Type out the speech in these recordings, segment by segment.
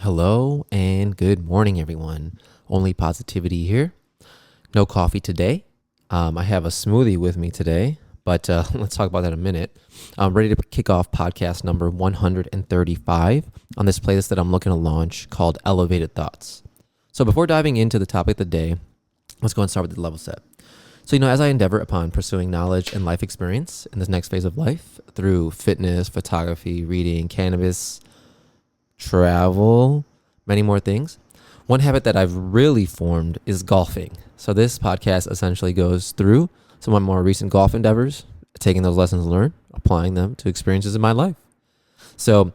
Hello and good morning, everyone. Only positivity here. No coffee today. I have a smoothie with me today, but let's talk about that in a minute. I'm ready to kick off podcast number 135 on this playlist that I'm looking to launch called Elevated Thoughts. So before diving into the topic of the day, let's go and start with the level set. So, as I endeavor upon pursuing knowledge and life experience in this next phase of life through fitness, photography, reading, cannabis, travel, many more things, one habit that I've really formed is golfing. So this podcast essentially goes through some of my more recent golf endeavors, taking those lessons learned, applying them to experiences in my life. So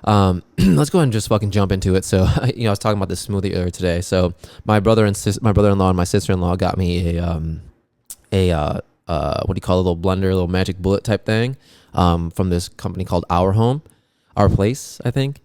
let's go ahead and just fucking jump into it. So, I was talking about this smoothie earlier today. So my brother-in-law and my sister-in-law got me a what do you call it, a little blender, a little magic bullet type thing from this company called Our Place, I think.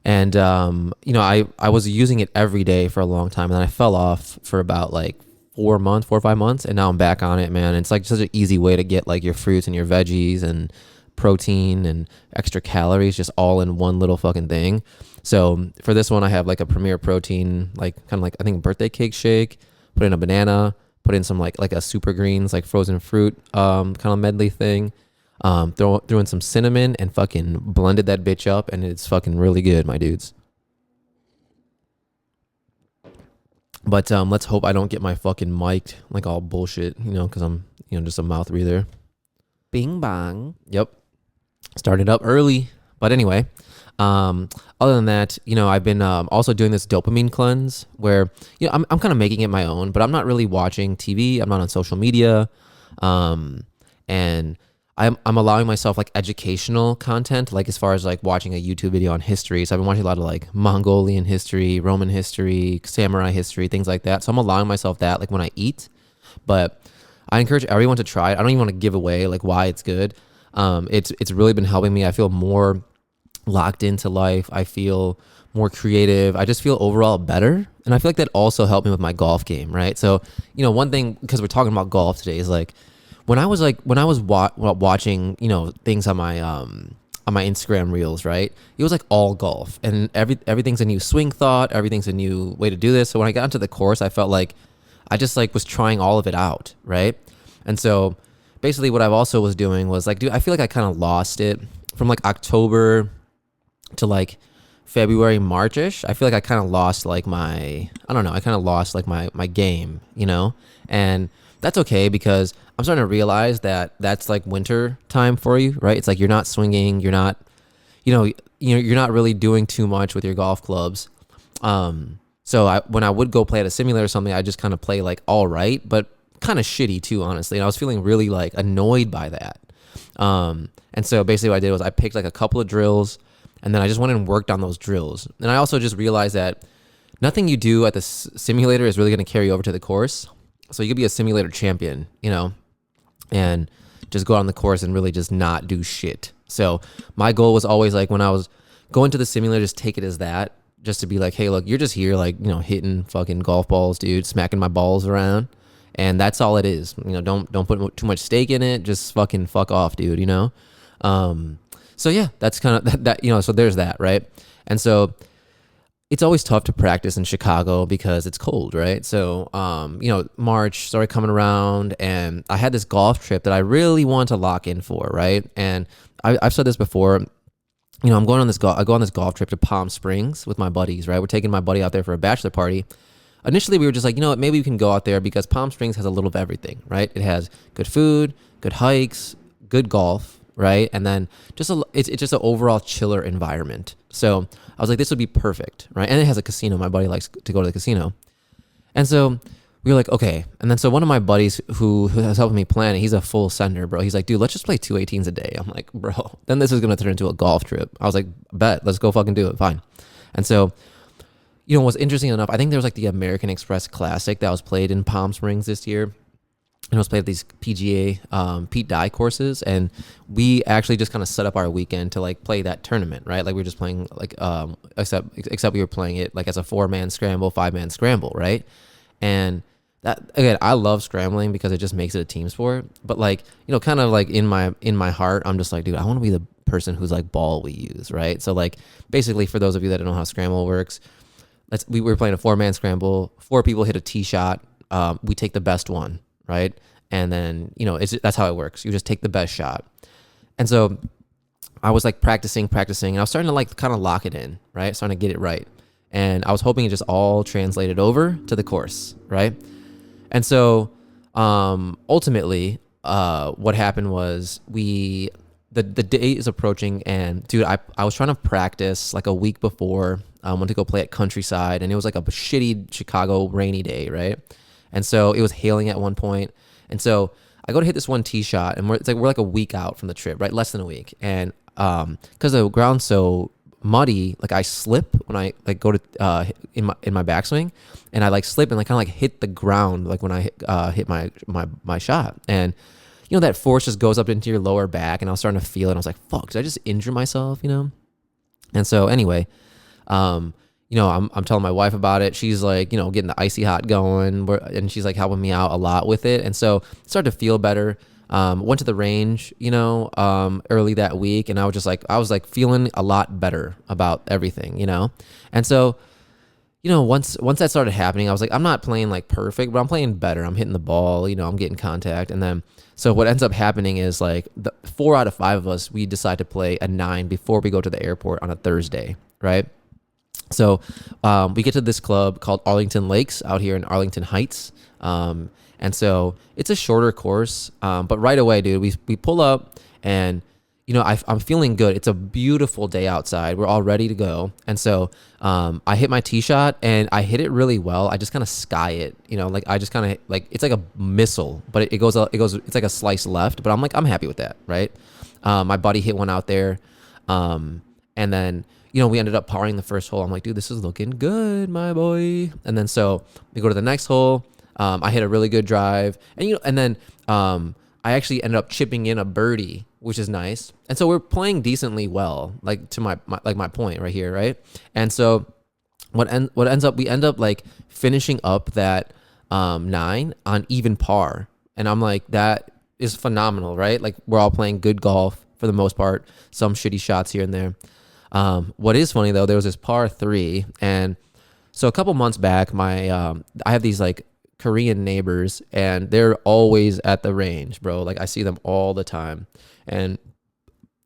And, I was using it every day for a long time, and then I fell off for about like 4 or 5 months. And now I'm back on it, man. It's like such an easy way to get like your fruits and your veggies and protein and extra calories just all in one little fucking thing. So for this one, I have like a Premier Protein, like kind of like, I think, birthday cake shake, put in a banana, put in some like a super greens, like frozen fruit, kind of medley thing. Threw in some cinnamon and fucking blended that bitch up, and it's fucking really good, my dudes. But let's hope I don't get my fucking mic like all bullshit, because I'm just a mouth breather. Bing bang. Yep. Started up early, but anyway. Other than that, I've been also doing this dopamine cleanse where I'm kind of making it my own, but I'm not really watching TV. I'm not on social media, and I'm allowing myself like educational content, like as far as like watching a YouTube video on history. So I've been watching a lot of like Mongolian history, Roman history, samurai history, things like that. So I'm allowing myself that like when I eat, but I encourage everyone to try it. I don't even want to give away like why it's good. It's really been helping me. I feel more locked into life. I feel more creative. I just feel overall better. And I feel like that also helped me with my golf game, right? So, one thing, because we're talking about golf today, is like, when I was watching, things on my Instagram reels, right? It was like all golf, and everything's a new swing thought, everything's a new way to do this. So when I got into the course, I felt like I just like was trying all of it out, right? And so basically what I also was doing was like, dude, I feel like I kind of lost it from like October to like February, March-ish. I feel like I kind of lost like my game, and that's okay, because I'm starting to realize that that's like winter time for you, right? It's like you're not swinging, you're not, you're not really doing too much with your golf clubs. So when I would go play at a simulator or something, I just kind of play like all right, but kind of shitty too, honestly. And I was feeling really like annoyed by that. And so basically what I did was I picked like a couple of drills, and then I just went and worked on those drills. And I also just realized that nothing you do at the simulator is really going to carry over to the course. So you could be a simulator champion, and just go out on the course and really just not do shit. So my goal was always like, when I was going to the simulator, just take it as that, just to be like, hey, look, you're just here like, hitting fucking golf balls, dude, smacking my balls around. And that's all it is. Don't put too much stake in it. Just fucking fuck off, dude, So yeah, that's kind of that, so there's that, right? And so it's always tough to practice in Chicago because it's cold, right? So, March started coming around, and I had this golf trip that I really want to lock in for, right? And I've said this before, I go on this golf trip to Palm Springs with my buddies, right? We're taking my buddy out there for a bachelor party. Initially, we were just like, maybe we can go out there because Palm Springs has a little of everything, right? It has good food, good hikes, good golf, right? And then it's just an overall chiller environment. So I was like, this would be perfect, right? And it has a casino. My buddy likes to go to the casino. And so we were like, okay. And then so one of my buddies who has helped me plan it, he's a full sender, bro. He's like, dude, let's just play 218s a day. I'm like, bro, then this is going to turn into a golf trip. I was like, bet, let's go fucking do it. Fine. And so, what's interesting enough, I think there was like the American Express Classic that was played in Palm Springs this year. And it was played at these PGA Pete Dye courses, and we actually just kind of set up our weekend to like play that tournament, right? Like we were just playing like except we were playing it like as a 4-man scramble, 5-man scramble, right? And that, again, I love scrambling because it just makes it a team sport. But like, kind of like in my heart, I'm just like, dude, I want to be the person whose like ball we use, right? So like basically, for those of you that don't know how scramble works, we were playing a 4-man scramble. 4 people hit a tee shot. We take the best one, right? And then that's how it works. You just take the best shot. And so I was like practicing, and I was starting to like kind of lock it in, right? Starting to get it right. And I was hoping it just all translated over to the course, right? And so ultimately, what happened was the day is approaching, and dude, I was trying to practice like a week before. I went to go play at Countryside, and it was like a shitty Chicago rainy day, right? And so it was hailing at one point, and so I go to hit this one tee shot, and we're like a week out from the trip, right? Less than a week, and because the ground's so muddy, like I slip when I like go to in my backswing, and I like slip and like kind of like hit the ground like when I hit my shot, and that force just goes up into your lower back, and I was starting to feel it, and I was like, fuck, did I just injure myself, And so anyway, I'm telling my wife about it. She's like, getting the icy hot going, and she's like helping me out a lot with it. And so I started to feel better. Went to the range, early that week, and I was like feeling a lot better about everything, And so, once that started happening, I was like, I'm not playing like perfect, but I'm playing better. I'm hitting the ball, I'm getting contact. And then, so what ends up happening is like 4 out of 5 of us, we decide to play a 9 before we go to the airport on a Thursday, right? So we get to this club called Arlington Lakes out here in Arlington Heights. And so it's a shorter course, but right away, dude, we pull up, and I'm feeling good. It's a beautiful day outside. We're all ready to go. And so I hit my tee shot, and I hit it really well. I just kind of sky it, like I just kind of like, it's like a missile, but it goes, it's like a slice left, but I'm happy with that. Right. My buddy hit one out there. And then, we ended up parring the first hole. I'm like, dude, this is looking good, my boy. And then, so we go to the next hole. I hit a really good drive, and then I actually ended up chipping in a birdie, which is nice. And so we're playing decently well, like to my point right here, right? And so we end up like finishing up that 9 on even par, and I'm like, that is phenomenal, right? Like we're all playing good golf for the most part, some shitty shots here and there. What is funny though, there was this par 3, and so a couple months back, I have these like Korean neighbors, and they're always at the range, bro. Like I see them all the time, and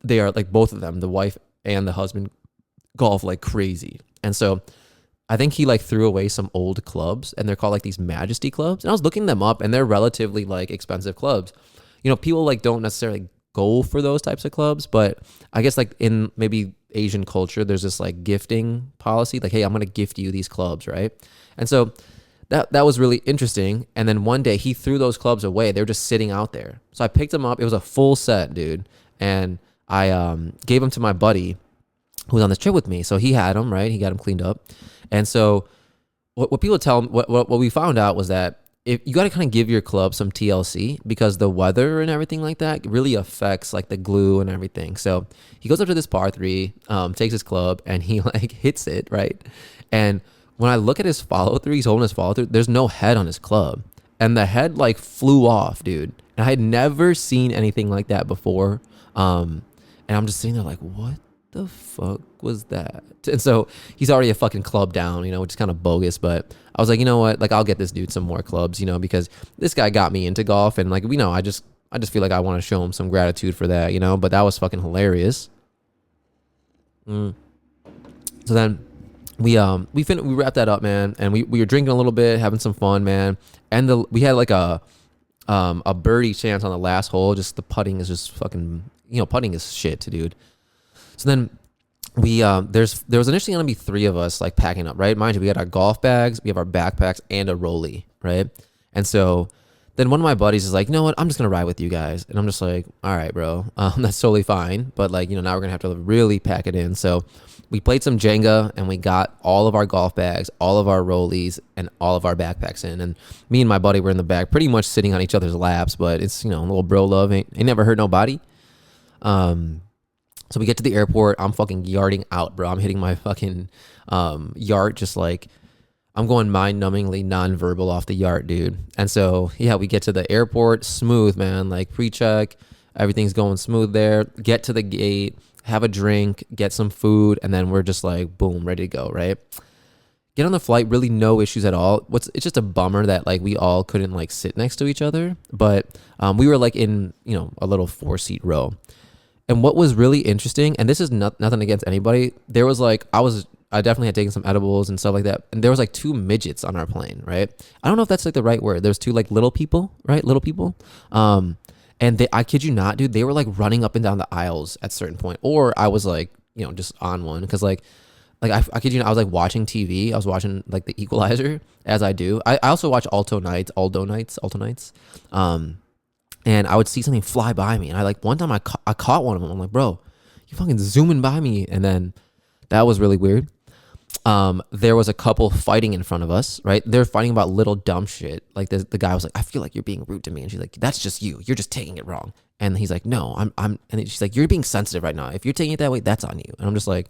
they are like, both of them, the wife and the husband, golf like crazy. And so I think he like threw away some old clubs, and they're called like these Majesty clubs. And I was looking them up, and they're relatively like expensive clubs. People like don't necessarily go for those types of clubs, but I guess like in maybe Asian culture, there's this like gifting policy, like, hey, I'm gonna gift you these clubs, right? And so that was really interesting. And then one day he threw those clubs away. They were just sitting out there. So I picked them up. It was a full set, dude. And I gave them to my buddy who was on this trip with me. So he had them, right? He got them cleaned up. And so what people tell me, what we found out was that if you got to kind of give your club some TLC, because the weather and everything like that really affects like the glue and everything. So he goes up to this par 3, takes his club, and he like hits it, right? And when I look at his follow through, he's holding his follow through, there's no head on his club, and the head like flew off, dude. And I had never seen anything like that before. And I'm just sitting there like, what the fuck was that? And so he's already a fucking club down, which is kind of bogus. But I was like, you know what? Like, I'll get this dude some more clubs, because this guy got me into golf, and like, I just feel like I want to show him some gratitude for that, But that was fucking hilarious. So then we wrapped that up, man, and we were drinking a little bit, having some fun, man. And we had like a birdie chance on the last hole. Just the putting is just fucking, putting is shit, dude. So then there was initially gonna be 3 of us like packing up, right? Mind you, we had our golf bags, we have our backpacks, and a rollie, right? And so then one of my buddies is like, you know what? I'm just gonna ride with you guys, and I'm just like, all right, bro, that's totally fine. But like, now we're gonna have to really pack it in. So we played some Jenga, and we got all of our golf bags, all of our rollies, and all of our backpacks in. And me and my buddy were in the back, pretty much sitting on each other's laps. But it's a little bro love, ain't never hurt nobody. So we get to the airport. I'm fucking yarding out, bro. I'm hitting my fucking yard, just like I'm going mind-numbingly nonverbal off the yard, dude. And so yeah, we get to the airport, smooth, man. Like pre-check, everything's going smooth there. Get to the gate. have a drink, get some food, and then we're just like, boom, ready to go, right? Get on the flight, really no issues at all. It's just a bummer that like we all couldn't like sit next to each other, but we were like in, a little 4-seat row. And what was really interesting, and this is nothing against anybody, there was like, I definitely had taken some edibles and stuff like that. And there was like 2 midgets on our plane, right? I don't know if that's like the right word. There's 2 like little people, right? Little people. And I kid you not, dude, they were like running up and down the aisles at a certain point. Or I was like, just on one. Cause like I kid you not, I was like watching TV. I was watching like the Equalizer, as I do. I also watch Alto Nights. And I would see something fly by me. And I like, one time I caught one of them. I'm like, bro, you fucking zooming by me. And then that was really weird. There was a couple fighting in front of us, right? They're fighting about little dumb shit. Like the guy was like, I feel like you're being rude to me. And she's like, that's just you. You're just taking it wrong. And he's like, no, and she's like, you're being sensitive right now. If you're taking it that way, that's on you. And I'm just like,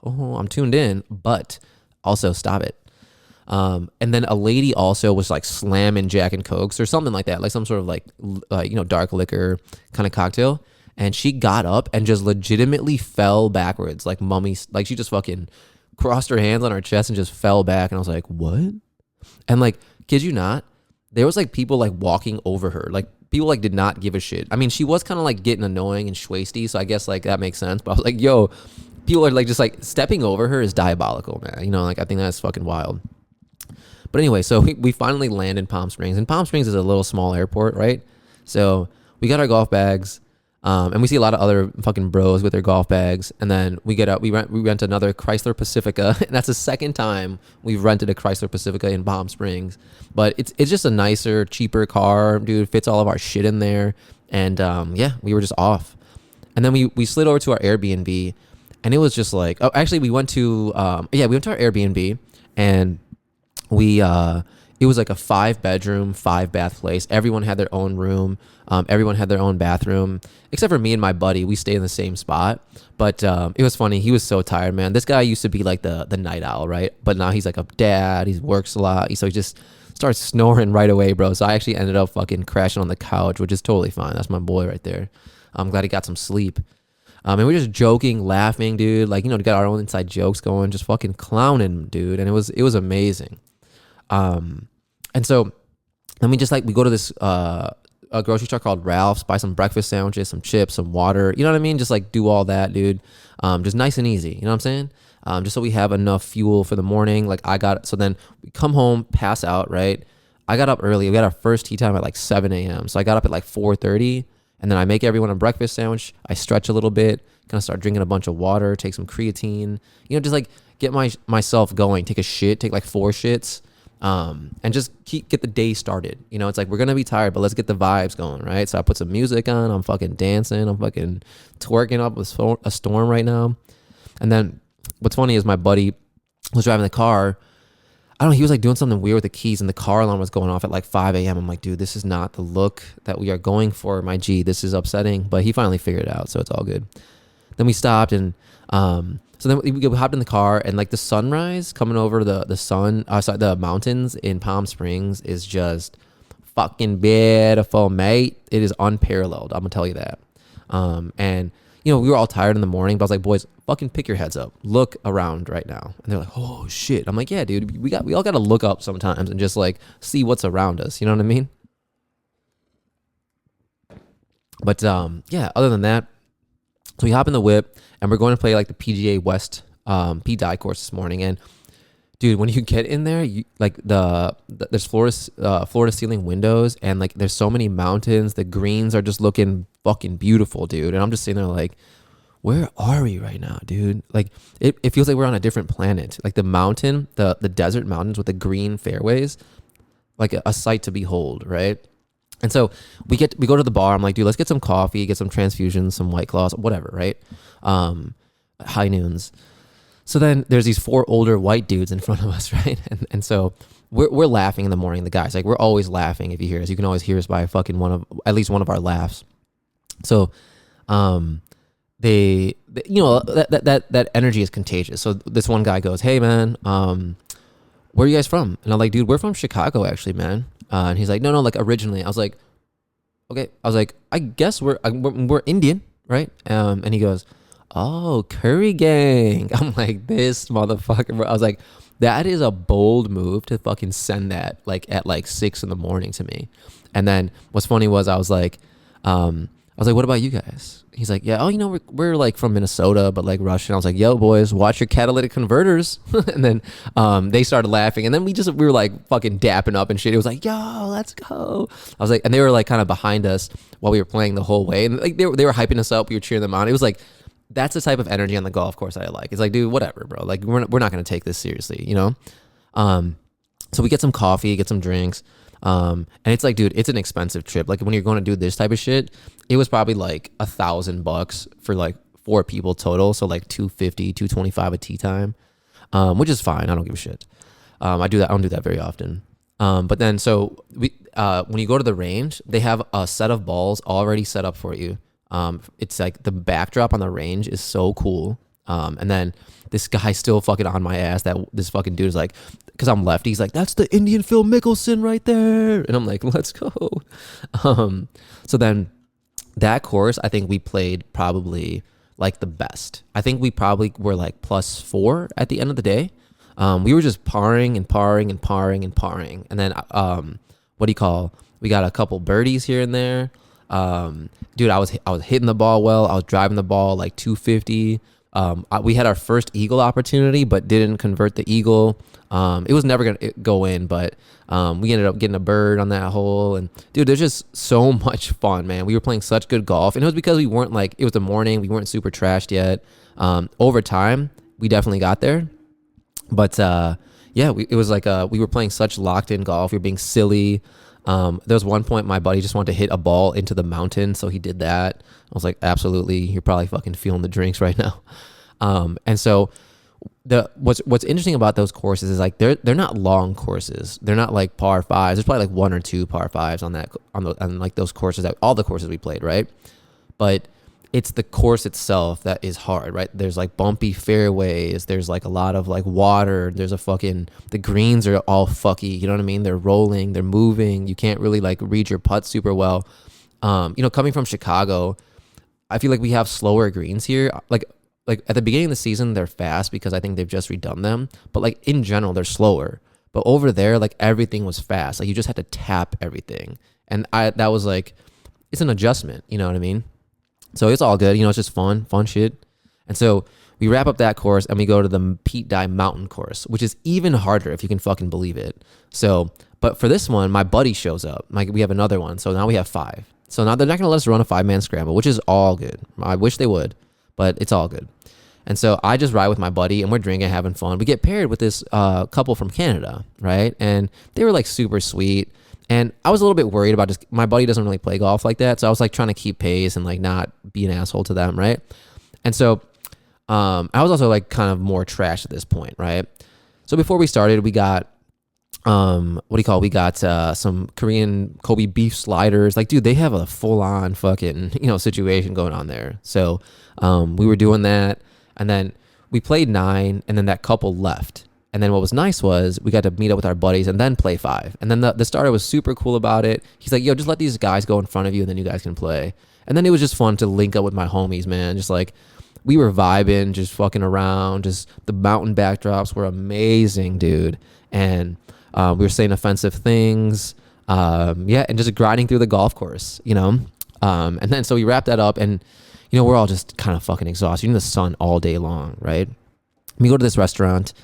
oh, I'm tuned in, but also stop it. And then a lady also was like slamming Jack and Cokes or something like that, like some sort of like dark liquor kind of cocktail. And she got up and just legitimately fell backwards, like mummy, like she just fucking crossed her hands on her chest and just fell back. And I was like, what? And like, kid you not, there was like people like walking over her, like people like did not give a shit. I mean, she was kind of like getting annoying and schwasty, so I guess like that makes sense. But I was like, yo, people are like just like stepping over her is diabolical, man. Like I think that's fucking wild. But anyway, so we finally land in Palm Springs. And Palm Springs is a little small airport, right? So we got our golf bags, and we see a lot of other fucking bros with their golf bags. And then we get out, we rent another Chrysler Pacifica, and that's the second time we've rented a Chrysler Pacifica in Palm Springs. But it's just a nicer, cheaper car, dude. Fits all of our shit in there, and yeah, we were just off. And then we slid over to our Airbnb, and it was just like, oh, actually, we went to our Airbnb, and it was like a 5-bedroom, 5-bath place. Everyone had their own room. Everyone had their own bathroom, except for me and my buddy. We stayed in the same spot. But it was funny. He was so tired, man. This guy used to be like the night owl, right? But now he's like a dad. He works a lot. So he just starts snoring right away, bro. So I actually ended up fucking crashing on the couch, which is totally fine. That's my boy right there. I'm glad he got some sleep. And we were just joking, laughing, dude. Like, got our own inside jokes going, just fucking clowning, dude. And it was amazing. And so then we go to this a grocery store called Ralph's, buy some breakfast sandwiches, some chips, some water, you know what I mean? Just like do all that, dude. Just nice and easy, you know what I'm saying? Just so we have enough fuel for the morning. So then we come home, pass out, right? I got up early. We had our first tea time at like 7 a.m. So I got up at like 4:30, and then I make everyone a breakfast sandwich. I stretch a little bit, kind of start drinking a bunch of water, take some creatine, just like get myself going, take a shit, take like 4 shits. And just get the day started. It's like, we're going to be tired, but let's get the vibes going, right? So I put some music on, I'm fucking dancing, I'm fucking twerking up a storm right now. And then what's funny is my buddy was driving the car. I don't know, he was like doing something weird with the keys, and the car alarm was going off at like 5 a.m. I'm like, dude, this is not the look that we are going for, my G. This is upsetting, but he finally figured it out, so it's all good. Then we stopped, and so then we hopped in the car, and like the sunrise coming over the mountains in Palm Springs is just fucking beautiful, mate. It is unparalleled. I'm gonna tell you that. And we were all tired in the morning, but I was like, boys, fucking pick your heads up, look around right now. And they're like, oh shit. I'm like, yeah, dude, we all gotta look up sometimes and just like see what's around us. You know what I mean? But yeah, other than that, so we hop in the whip, and we're going to play like the PGA West P-Dye course this morning. And dude, when you get in there, there's floor to ceiling windows, and like there's so many mountains. The greens are just looking fucking beautiful, dude. And I'm just sitting there like, where are we right now, dude? Like it feels like we're on a different planet. Like the mountain, the desert mountains with the green fairways, like a sight to behold, right? And so we go to the bar. I'm like, dude, let's get some coffee, get some transfusions, some White Claws, whatever, right? High noons. So then there's these 4 older white dudes in front of us, right? And so we're laughing in the morning. The guys, like, we're always laughing. If you hear us, you can always hear us by fucking at least one of our laughs. So, they that energy is contagious. So this one guy goes, hey man, where are you guys from? And I'm like, dude, we're from Chicago actually, man. And he's like, no, like originally. I was like, okay. I was like, I guess we're Indian, right? And he goes, Oh, Curry Gang. I'm like, this motherfucker, bro. I was like, that is a bold move to fucking send that like at like 6 in the morning to me. And then what's funny was I was like, what about you guys? He's like, yeah, oh, we're like from Minnesota, but like Russian. I was like, yo, boys, watch your catalytic converters. And then they started laughing. And then we were like fucking dapping up and shit. It was like, yo, let's go. I was like, and they were like kind of behind us while we were playing the whole way. And like they were hyping us up. We were cheering them on. It was like, that's the type of energy on the golf course I like. It's like, dude, whatever, bro. Like we're not going to take this seriously, you know? So we get some coffee, get some drinks. And it's like, dude, it's an expensive trip. Like when you're going to do this type of shit, it was probably like $1,000 for like 4 people total. So like 250, 225 a tee time, which is fine. I don't give a shit. I don't do that very often. But then, so when you go to the range, they have a set of balls already set up for you. It's like the backdrop on the range is so cool. And then this guy's still fucking on my ass that this fucking dude is like, because I'm lefty, he's like, that's the Indian Phil Mickelson right there. And I'm like, let's go. So then that course, I think we played probably like the best. I think we probably were like +4 at the end of the day. We were just parring and parring and parring and parring. And then, we got a couple birdies here and there. Dude, I was hitting the ball well. I was driving the ball like 250. We had our first eagle opportunity, but didn't convert the eagle. It was never gonna go in, but we ended up getting a bird on that hole. And dude, there's just so much fun, man. We were playing such good golf, and it was because we weren't like, it was the morning, we weren't super trashed yet. Over time, we definitely got there, but yeah, it was like we were playing such locked in golf. We were being silly. There was one point my buddy just wanted to hit a ball into the mountain, so he did that. I was like, absolutely, you're probably fucking feeling the drinks right now. And so what's interesting about those courses is like they're not long courses. They're not like par fives. There's probably like 1 or 2 par fives on like those courses, that all the courses we played, right? But it's the course itself that is hard, right? There's like bumpy fairways. There's like a lot of like water. There's the greens are all fucky. You know what I mean? They're rolling, they're moving. You can't really like read your putt super well. Coming from Chicago, I feel like we have slower greens here. Like at the beginning of the season, they're fast because I think they've just redone them. But like in general, they're slower. But over there, like everything was fast. Like you just had to tap everything. And that was like, it's an adjustment. You know what I mean? So it's all good. It's just fun shit. And so we wrap up that course and we go to the Pete Dye Mountain course, which is even harder if you can fucking believe it. So, but for this one, my buddy shows up. Like we have another one. So now we have 5. So now they're not going to let us run a 5-man scramble, which is all good. I wish they would, but it's all good. And so I just ride with my buddy and we're drinking, having fun. We get paired with this couple from Canada, right? And they were like super sweet. And I was a little bit worried about just, my buddy doesn't really play golf like that. So I was like trying to keep pace and like not be an asshole to them, right? And so I was also like kind of more trash at this point, right? So before we started, we got, we got some Korean Kobe beef sliders. Like, dude, they have a full on fucking, situation going on there. So we were doing that. And then we played 9 and then that couple left. And then what was nice was we got to meet up with our buddies and then play 5. And then the starter was super cool about it. He's like, yo, just let these guys go in front of you and then you guys can play. And then it was just fun to link up with my homies, man. Just like we were vibing, just fucking around. Just the mountain backdrops were amazing, dude. And we were saying offensive things. And just grinding through the golf course, And then so we wrapped that up and, we're all just kind of fucking exhausted. You're in the sun all day long, right? We go to this restaurant.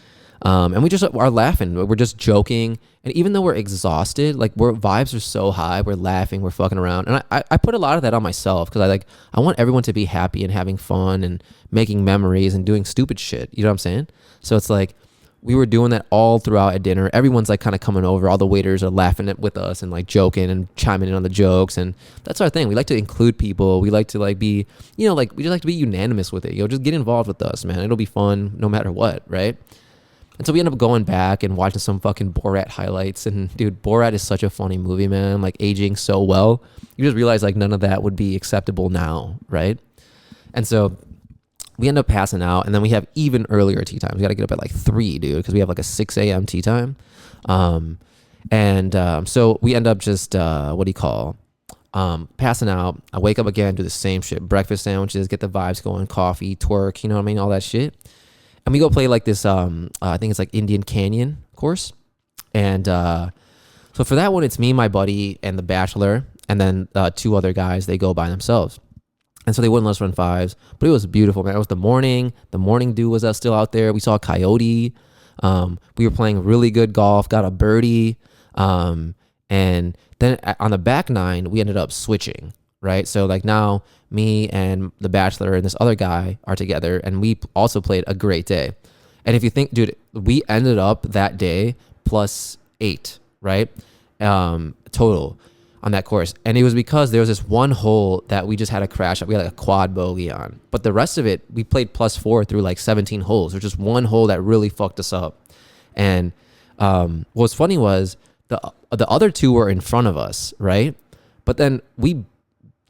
And we just are laughing. We're just joking. And even though we're exhausted, like vibes are so high, we're laughing, we're fucking around. And I put a lot of that on myself because I want everyone to be happy and having fun and making memories and doing stupid shit. You know what I'm saying? So it's like we were doing that all throughout at dinner. Everyone's like kind of coming over. All the waiters are laughing with us and like joking and chiming in on the jokes. And that's our thing. We like to include people. We like to like be, we just like to be unanimous with it. Just get involved with us, man. It'll be fun no matter what, right? And so we end up going back and watching some fucking Borat highlights. And dude, Borat is such a funny movie, man. Like aging so well. You just realize like none of that would be acceptable now, right? And so we end up passing out. And then we have even earlier tee times. We got to get up at like 3, dude, because we have like a 6 a.m. tee time. So we end up just, passing out. I wake up again, do the same shit, breakfast sandwiches, get the vibes going, coffee, twerk, you know what I mean, all that shit. And we go play like this, I think it's like Indian Canyon course. And so for that one, it's me, my buddy, and the bachelor, and then 2 other guys. They go by themselves. And so they wouldn't let us run 5s, but it was beautiful, man. It was the morning. The morning dew was still out there. We saw a coyote. We were playing really good golf, got a birdie. And then on the back 9, we ended up switching, right? So like now me and the bachelor and this other guy are together, and we also played a great day. And if you think, dude, we ended up that day +8, right? Total on that course. And it was because there was this one hole that we just had a crash. We had like a quad bogey on, but the rest of it, we played +4 through like 17 holes. There's just one hole that really fucked us up. And what was funny was the other 2 were in front of us, right? But then we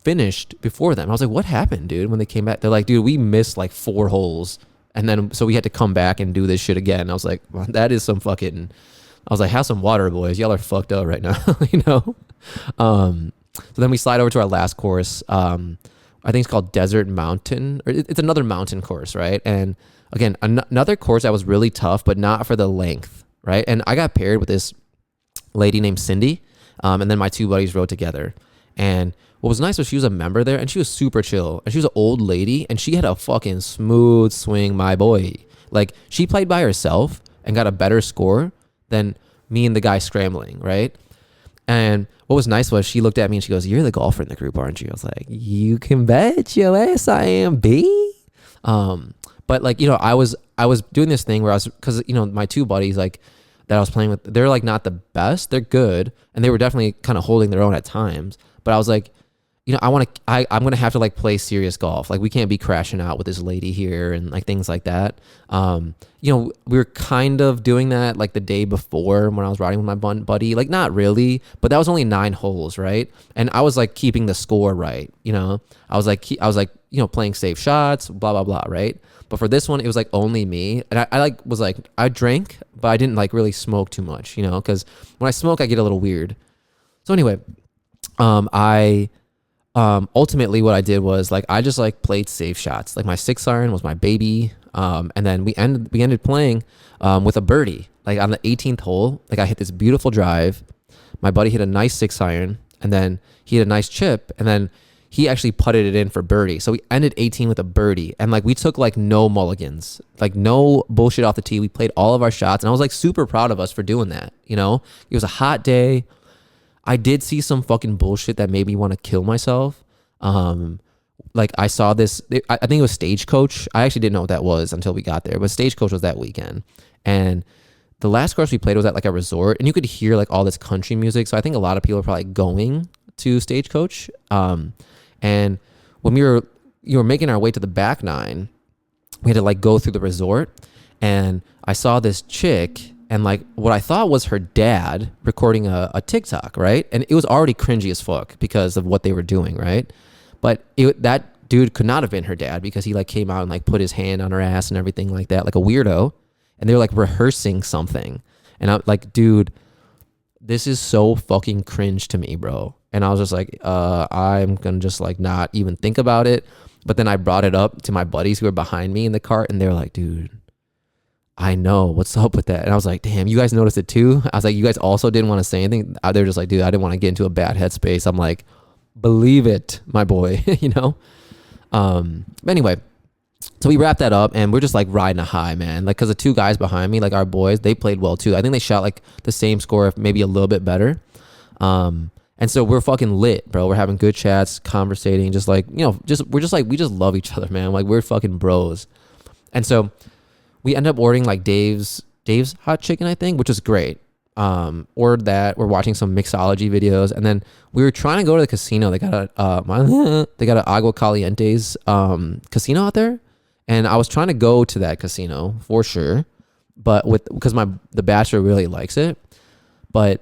finished before them. I was like, what happened, dude? When they came back, they're like, dude, we missed like 4 holes. And then, so we had to come back and do this shit again. I was like, well, that is some fucking, I was like, have some water, boys. Y'all are fucked up right now, you know? So then we slide over to our last course. I think it's called Desert Mountain, or it's another mountain course, right? And again, another course that was really tough, but not for the length, right? And I got paired with this lady named Cindy, and then my 2 buddies rode together. And what was nice was she was a member there, and she was super chill, and she was an old lady, and she had a fucking smooth swing, my boy. Like, she played by herself and got a better score than me and the guy scrambling, right? And what was nice was she looked at me and she goes, "You're the golfer in the group, aren't you?" I was like, "You can bet your ass I am, B." But like, you know, I was doing this thing where I was, because, you know, my 2 buddies, like, that I was playing with, they're like not the best. They're good, and they were definitely kind of holding their own at times. But I was like, you know, I'm gonna have to like play serious golf. Like, we can't be crashing out with this lady here and like things like that. You know, we were kind of doing that like the day before when I was riding with my buddy. Like, not really, but that was only 9 holes, right? And I was like keeping the score right. You know, I was like, you know, playing safe shots, blah blah blah, right? But for this one, it was like only me, and I like was like, I drank, but I didn't like really smoke too much, you know, because when I smoke, I get a little weird. So anyway, ultimately what I did was like, I just like played safe shots. Like, my 6 iron was my baby. And then we ended playing, with a birdie, like on the 18th hole. Like, I hit this beautiful drive. My buddy hit a nice 6 iron, and then he hit a nice chip, and then he actually putted it in for birdie. So we ended 18 with a birdie, and like, we took like no mulligans, like no bullshit off the tee. We played all of our shots, and I was like super proud of us for doing that. You know, it was a hot day. I did see some fucking bullshit that made me want to kill myself. Like, I saw this, I think it was Stagecoach. I actually didn't know what that was until we got there, but Stagecoach was that weekend. And the last course we played was at like a resort, and you could hear like all this country music. So I think a lot of people are probably going to Stagecoach. And when we were making our way to the back 9, we had to like go through the resort, and I saw this chick, and like what I thought was her dad recording a TikTok, right? And it was already cringy as fuck because of what they were doing, right? But that dude could not have been her dad, because he like came out and like put his hand on her ass and everything like that, like a weirdo. And they were like rehearsing something. And I'm like, dude, this is so fucking cringe to me, bro. And I was just like, I'm gonna just like not even think about it. But then I brought it up to my buddies who were behind me in the cart, and they were like, dude, I know, what's up with that? And I was like, damn, you guys noticed it too? I was like, you guys also didn't want to say anything? They were just like, dude, I didn't want to get into a bad headspace. I'm like, believe it, my boy, you know? Anyway, so we wrapped that up, and we're just like riding a high, man. Like, cause the 2 guys behind me, like our boys, they played well too. I think they shot like the same score, if maybe a little bit better. And so we're fucking lit, bro. We're having good chats, conversating, just like, you know, we just love each other, man. Like, we're fucking bros. And so we end up ordering like Dave's hot chicken, I think, which is great. Ordered that. We're watching some mixology videos, and then we were trying to go to the casino. They got an Agua Caliente's casino out there, and I was trying to go to that casino for sure, but because the bachelor really likes it, but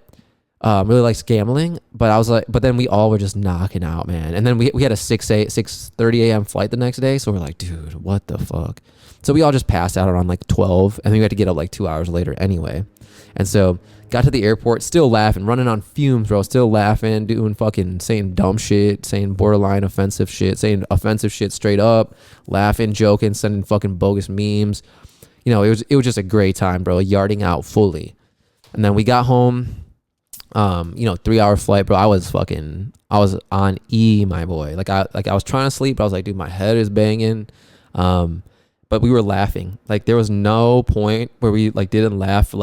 really likes gambling. But I was like, but then we all were just knocking out, man. And then we had a 6:30 a.m. flight the next day, so we're like, dude, what the fuck? So we all just passed out around like 12, and then we had to get up like 2 hours later anyway. And so Got to the airport, still laughing, running on fumes, bro. Still laughing, doing fucking saying dumb shit, saying borderline offensive shit, saying offensive shit straight up, laughing, joking, sending fucking bogus memes. It was just a great time, bro. Yarding out fully. And then we got home. 3-hour flight, bro. I was on E, my boy. I was trying to sleep, but I was like, dude, my head is banging. But we were laughing. Like there was no point where we didn't laugh for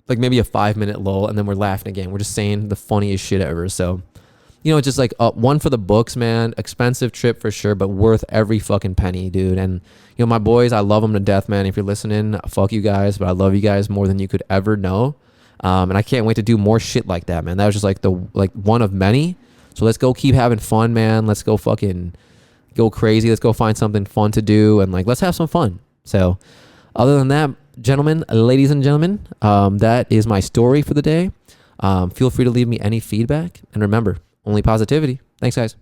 maybe a 5-minute lull, and then we're laughing again. We're just saying the funniest shit ever. So, just one for the books, man. Expensive trip for sure, but worth every fucking penny, dude. And my boys, I love them to death, man. If you're listening, fuck you guys, but I love you guys more than you could ever know. And I can't wait to do more shit like that, man. That was just one of many. So let's go keep having fun, man. Let's go fucking go crazy. Let's go find something fun to do, and let's have some fun. So other than that, ladies and gentlemen, that is my story for the day. Feel free to leave me any feedback, and remember, only positivity. Thanks, guys.